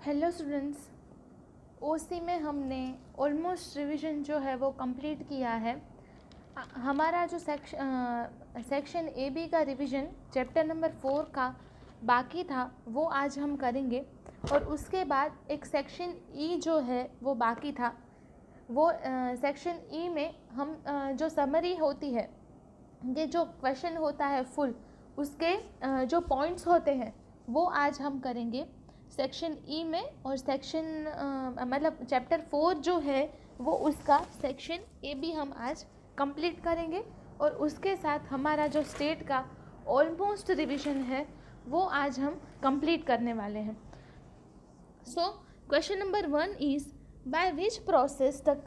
Hello students, ओसी में हमने almost revision जो है वो कंप्लीट किया है। हमारा जो सेक्शन ए बी का रिवीजन चैप्टर नंबर 4 का बाकी था वो आज हम करेंगे। और उसके बाद एक सेक्शन ई जो है वो बाकी था। वो सेक्शन ई में हम जो समरी होती है, ये जो क्वेश्चन होता है फुल, उसके जो पॉइंट्स होते हैं वो आज हम करेंगे सेक्शन ई में। और सेक्शन मतलब चैप्टर 4 जो है वो उसका सेक्शन ए बी हम आज कंप्लीट करेंगे। और उसके साथ हमारा जो स्टेट का ऑलमोस्ट रिवीजन है वो आज हम कंप्लीट करने वाले हैं। So question number 1 is by which process the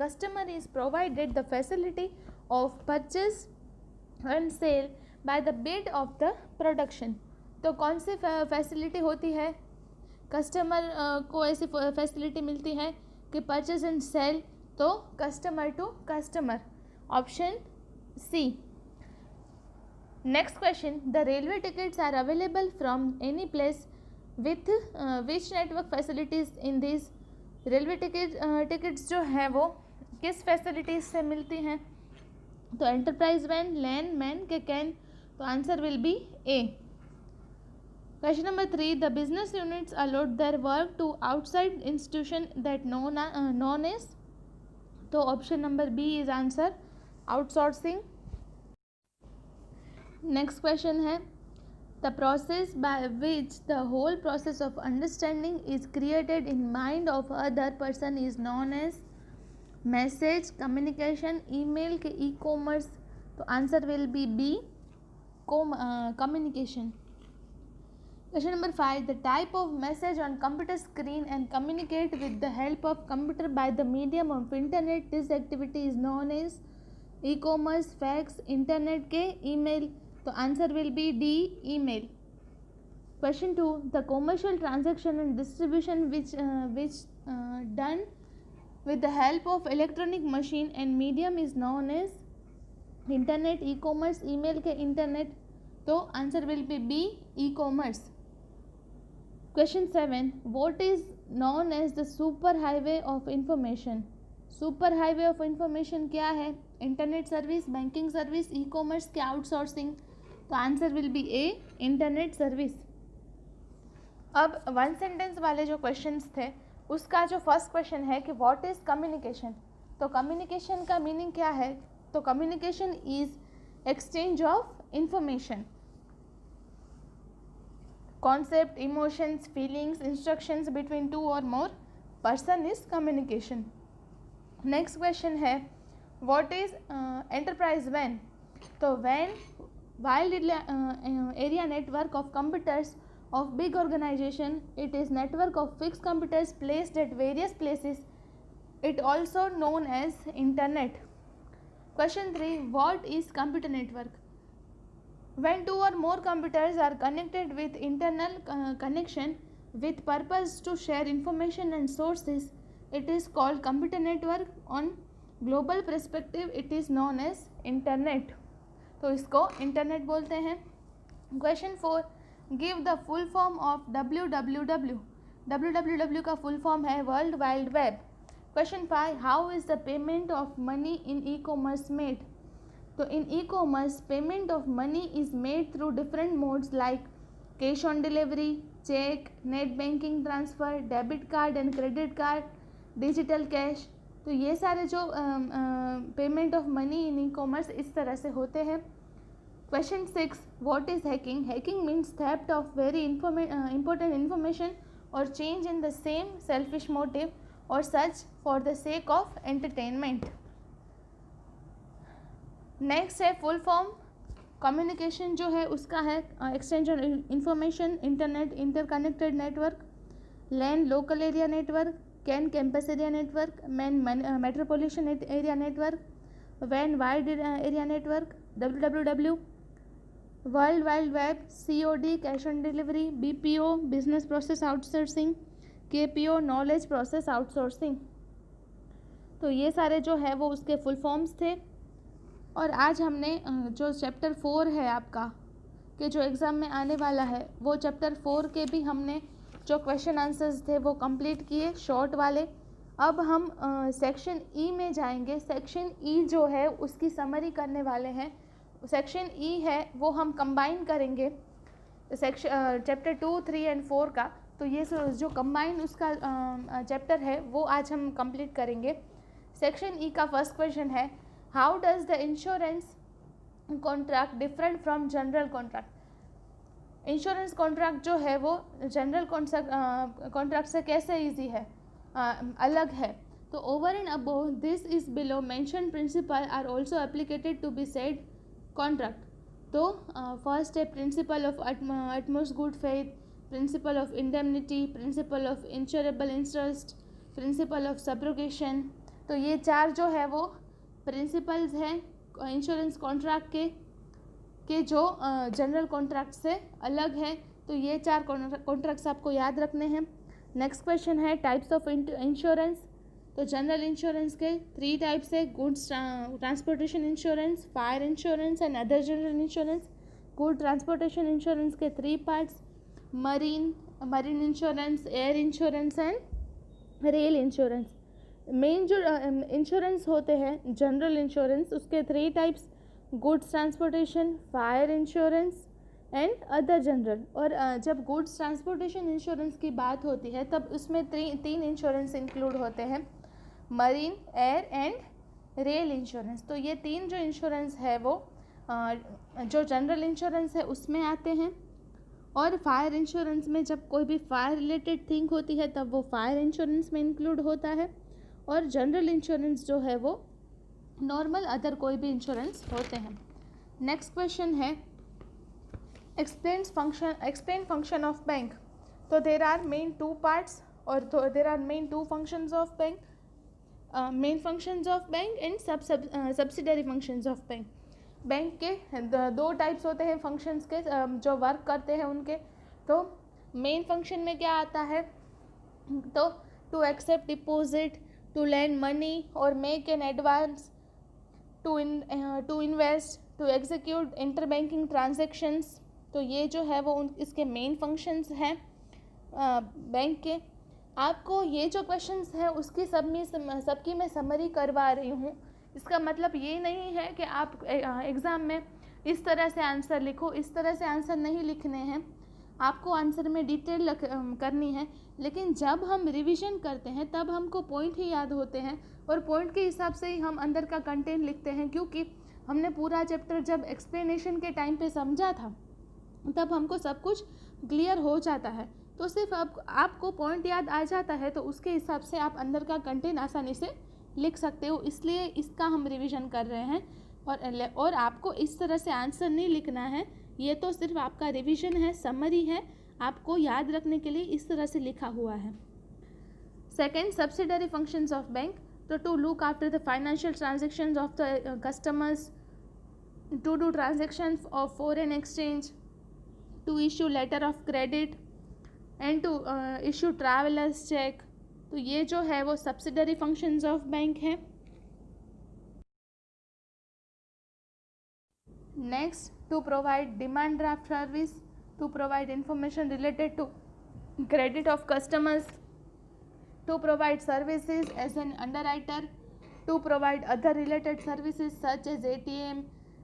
customer is provided the facility of purchase and sale by the bid of the production. तो कौन सी फैसिलिटी होती है, कस्टमर को ऐसी फैसिलिटी मिलती है कि परचेज एंड सेल, तो customer to customer, option C. Next question, the railway tickets are available from any place with which network facilities in this. Railway tickets जो हैं वो किस फैसिलिटीज़ से मिलती हैं, तो एंटरप्राइज वैन, लैन, मैन के कैन, तो answer will be A. Question number 3, the business units allot their work to outside institution that known as, तो option number B is answer, outsourcing. Next question है, the process by which the whole process of understanding is created in mind of other person is known as message, communication, email के e-commerce, तो answer will be B, communication. Question number 5, the type of message on computer screen and communicate with the help of computer by the medium of internet, this activity is known as e-commerce, fax, internet के email, तो answer will be D, email. Question 2, the commercial transaction and distribution which done with the help of electronic machine and medium is known as internet, e-commerce, email के internet, तो answer will be B, e-commerce. Question 7, what is known as the super highway of information? Super highway of information क्या है, internet service, banking service, e commerce के outsourcing, तो answer will be A, internet service. अब one sentence वाले जो questions थे उसका जो फर्स्ट क्वेश्चन है कि व्हाट इज़ कम्युनिकेशन, तो कम्युनिकेशन का मीनिंग क्या है, तो communication is exchange of information, concept, emotions, feelings, instructions between two or more person is communication. Next question है, what is enterprise WAN, तो WAN wide area network of computers of big organization, it is network of fixed computers placed at various places, it also known as internet. Question 3, what is computer network, when two or more computers are connected with internal connection with purpose to share information and sources, it is called computer network. On global perspective it is known as internet, तो इसको internet बोलते हैं. Question 4, give the full form of www. www का full form है world wide web. Question 5, how is the payment of money in e-commerce made, तो in e-commerce payment of money is made through different modes like cash on delivery, check, net banking transfer, debit card and credit card, digital cash, तो ये सारे जो payment of money in ecommerce इस तरह से होते हैं. Question 6, what is hacking, hacking means theft of very important information और change in the same selfish motive और such for the sake of entertainment. Next है फुल फॉर्म. कम्युनिकेशन जो है उसका है exchange of information, internet interconnected network, LAN local area network, CAN campus area network, MAN metropolitan area network, वैन wide area network, www world wide web, COD cash on delivery, BPO business process outsourcing, KPO knowledge process outsourcing. तो ये सारे जो है वो उसके full forms थे. और आज हमने जो चैप्टर 4 है आपका, कि जो एग्ज़ाम में आने वाला है, वो चैप्टर 4 के भी हमने जो क्वेश्चन आंसर्स थे वो कंप्लीट किए शॉर्ट वाले। अब हम सेक्शन ई में जाएंगे। सेक्शन ई जो है उसकी समरी करने वाले हैं। सेक्शन ई है वो हम कंबाइन करेंगे सेक्शन चैप्टर 2, 3 एंड 4 का। तो ये जो कंबाइन उसका चैप्टर है वो आज हम कंप्लीट करेंगे। सेक्शन ई का फर्स्ट क्वेश्चन है, how does the insurance contract different from general contract. Insurance contract जो है वो जनरल कॉन्ट्रैक्ट से कैसे ईजी है, अलग है। तो over and above this is below mention principle are also applicated to be said contract. तो फर्स्ट है principle of utmost good faith, principle of indemnity, principle of insurable interest, principle of subrogation. तो ये चार जो है वो principles हैं insurance contract के जो जनरल कॉन्ट्रैक्ट से अलग है। तो ये चार कॉन्ट्रैक्ट्स आपको याद रखने हैं। नेक्स्ट क्वेश्चन है टाइप्स ऑफ इंश्योरेंस। तो जनरल इंश्योरेंस के 3 टाइप्स है, goods transportation insurance, fire insurance and other general insurance. Good transportation insurance के 3 parts, marine insurance, air insurance and rail insurance. Main जो इंश्योरेंस होते हैं जनरल इंश्योरेंस उसके 3 types, goods transportation, fire insurance and other general. और जब goods transportation insurance की बात होती है तब उसमें 3 इंश्योरेंस इंक्लूड होते हैं, marine, air and rail insurance. तो ये 3 जो इंश्योरेंस है वो जो जनरल इंश्योरेंस है उसमें आते हैं। और फायर इंश्योरेंस में जब कोई भी फायर रिलेटेड थिंग होती है तब वो फायर इंश्योरेंस में इंक्लूड होता है। और जनरल इंश्योरेंस जो है वो नॉर्मल अदर कोई भी इंश्योरेंस होते हैं। नेक्स्ट क्वेश्चन है एक्सप्लेन फंक्शन ऑफ बैंक। तो देर आर मेन 2 पार्ट्स और there are main 2 functions of bank, main functions of bank and subsidiary functions of bank. Bank के 2 टाइप्स होते हैं फंक्शंस के जो वर्क करते हैं उनके। तो मेन फंक्शन में क्या आता है, तो to accept deposit, to lend money और make an advance, to invest, to execute inter banking transactions. तो ये जो है वो इसके मेन फंक्शंस हैं बैंक के। आपको ये जो क्वेश्चंस हैं उसकी सबकी मैं समरी करवा रही हूँ। इसका मतलब ये नहीं है कि आप एग्ज़ाम में इस तरह से आंसर लिखो, इस तरह से आंसर नहीं लिखने हैं, आपको आंसर में डिटेल करनी है। लेकिन जब हम रिवीजन करते हैं तब हमको पॉइंट ही याद होते हैं और पॉइंट के हिसाब से ही हम अंदर का कंटेंट लिखते हैं, क्योंकि हमने पूरा चैप्टर जब एक्सप्लेनेशन के टाइम पे समझा था तब हमको सब कुछ क्लियर हो जाता है। तो सिर्फ आपको पॉइंट याद आ जाता है तो उसके हिसाब से आप अंदर का कंटेंट आसानी से लिख सकते हो, इसलिए इसका हम रिवीजन कर रहे हैं। और आपको इस तरह से आंसर नहीं लिखना है, ये तो सिर्फ आपका रिवीजन है, समरी है, आपको याद रखने के लिए इस तरह से लिखा हुआ है। Second, subsidiary functions of bank. तो to look after the financial transactions of the customers, to do transaction of foreign exchange, to issue letter of credit and to issue travellers cheque. तो ये जो है वो सब्सिडरी फंक्शंस ऑफ बैंक है। Next, to provide demand draft service, to provide information related to credit of customers, to provide services as an underwriter, to provide other related services such as ATM,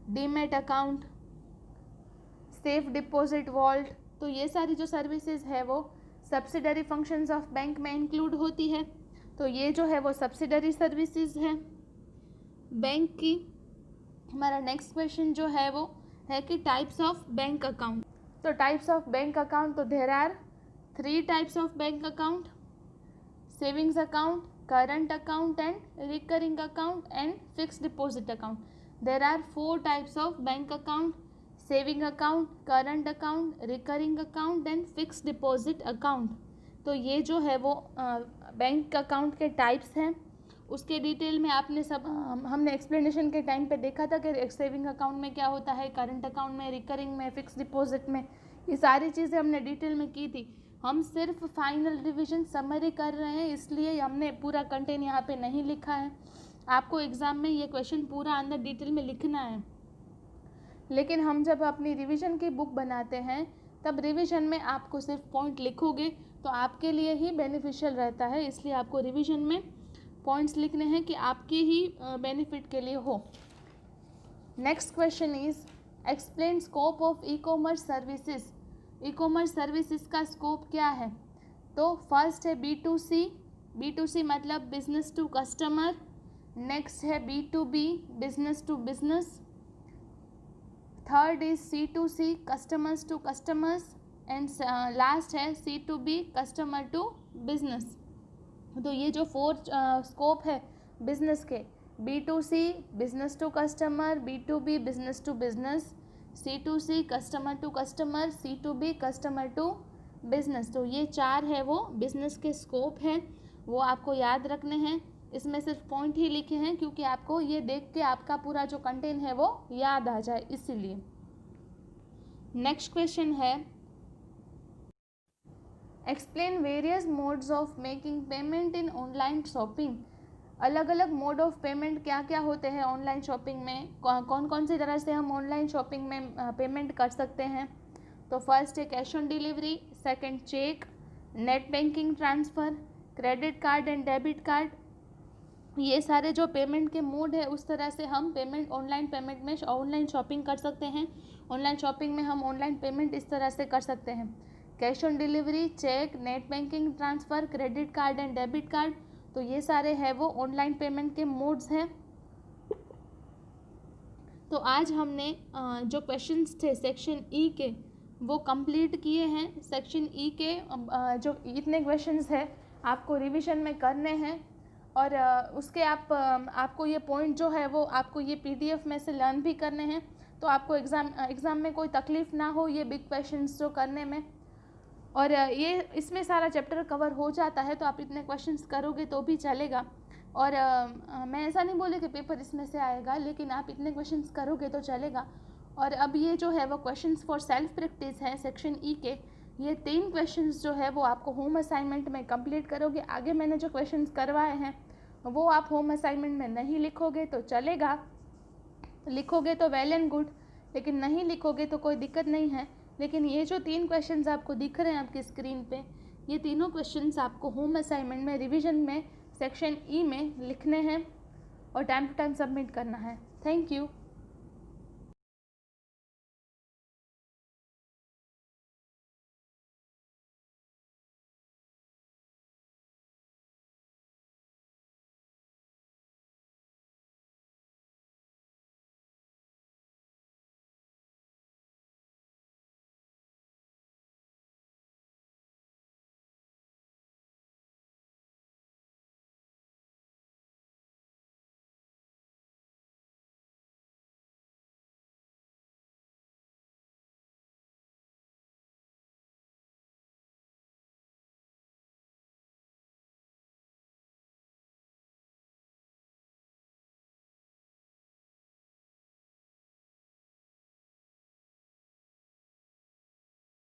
demat account, safe deposit vault. तो ये सारी जो services है वो subsidiary functions of bank में include होती है। तो ये जो है वो सब्सिडरी सर्विसेज है बैंक की। हमारा नेक्स्ट क्वेश्चन जो है वो है कि टाइप्स ऑफ बैंक अकाउंट। तो टाइप्स ऑफ बैंक अकाउंट, तो there are 3 types of bank account, savings account, current account and recurring account and fixed deposit account. There are 4 types of bank account, saving account, current account, recurring account and fixed deposit account. तो ये जो है वो bank account के types हैं। उसके detail में आपने हमने एक्सप्लेनेशन के टाइम पे देखा था कि सेविंग अकाउंट में क्या होता है, करंट अकाउंट में, रिकरिंग में, फिक्स डिपॉजिट में, ये सारी चीज़ें हमने डिटेल में की थी। हम सिर्फ फाइनल रिवीजन समरी कर रहे हैं, इसलिए हमने पूरा कंटेंट यहाँ पे नहीं लिखा है। आपको एग्ज़ाम में ये क्वेश्चन पूरा अंदर डिटेल में लिखना है, लेकिन हम जब अपनी रिवीजन की बुक बनाते हैं तब रिवीजन में आपको सिर्फ पॉइंट लिखोगे तो आपके लिए ही बेनिफिशियल रहता है, इसलिए आपको रिवीजन में पॉइंट्स लिखने हैं कि आपके ही बेनिफिट के लिए हो। Next question is explain scope of e commerce services. E commerce services का स्कोप क्या है? तो फर्स्ट है B2C, B2C मतलब बिजनेस टू कस्टमर। नेक्स्ट है B2B, business to business. Third is C2C, customers to customers. And last है C2B, customer to business. तो ये जो 4 स्कोप है बिजनेस के, B2C business to customer, B2B business to business, C2C customer to customer, C2B customer to business, तो ये 4 है वो बिजनेस के स्कोप हैं, वो आपको याद रखने हैं। इसमें सिर्फ पॉइंट ही लिखे हैं क्योंकि आपको ये देख के आपका पूरा जो कंटेंट है वो याद आ जाए, इसीलिए। नेक्स्ट क्वेश्चन है explain various modes of making payment in online shopping. अलग अलग मोड ऑफ पेमेंट क्या क्या होते हैं ऑनलाइन शॉपिंग में, कौन कौन सी तरह से हम ऑनलाइन शॉपिंग में पेमेंट कर सकते हैं। तो फर्स्ट है cash on delivery, second cheque, net banking transfer, credit card and debit card. ये सारे जो पेमेंट के मोड है उस तरह से हम पेमेंट ऑनलाइन पेमेंट में ऑनलाइन शॉपिंग कर सकते हैं। ऑनलाइन शॉपिंग में हम ऑनलाइन पेमेंट इस तरह से कर सकते हैं, cash on delivery, cheque, net banking transfer, credit card and debit card. तो ये सारे हैं वो ऑनलाइन पेमेंट के मोड्स हैं। तो आज हमने जो क्वेश्चंस थे सेक्शन ई के वो कंप्लीट किए हैं। सेक्शन ई के जो इतने क्वेश्चंस हैं आपको रिवीजन में करने हैं और उसके आपको ये पॉइंट जो है वो आपको ये PDF में से लर्न भी करने हैं, तो आपको एग्ज़ाम में कोई तकलीफ़ ना हो ये बिग क्वेश्चंस जो करने में। और ये इसमें सारा चैप्टर कवर हो जाता है, तो आप इतने क्वेश्चंस करोगे तो भी चलेगा। और मैं ऐसा नहीं बोले कि पेपर इसमें से आएगा, लेकिन आप इतने क्वेश्चंस करोगे तो चलेगा। और अब ये जो है वो क्वेश्चंस फॉर सेल्फ प्रैक्टिस है सेक्शन ई के, ये 3 क्वेश्चंस जो है वो आपको होम असाइनमेंट में कंप्लीट करोगे। आगे मैंने जो क्वेश्चंस करवाए हैं वो आप होम असाइनमेंट में नहीं लिखोगे तो चलेगा, लिखोगे तो वेल एंड गुड, लेकिन नहीं लिखोगे तो कोई दिक्कत नहीं है। लेकिन ये जो 3 क्वेश्चंस आपको दिख रहे हैं आपकी स्क्रीन पे, ये तीनों क्वेश्चंस आपको होम असाइनमेंट में रिवीजन में सेक्शन ई में लिखने हैं और टाइम टू टाइम सबमिट करना है। Thank you.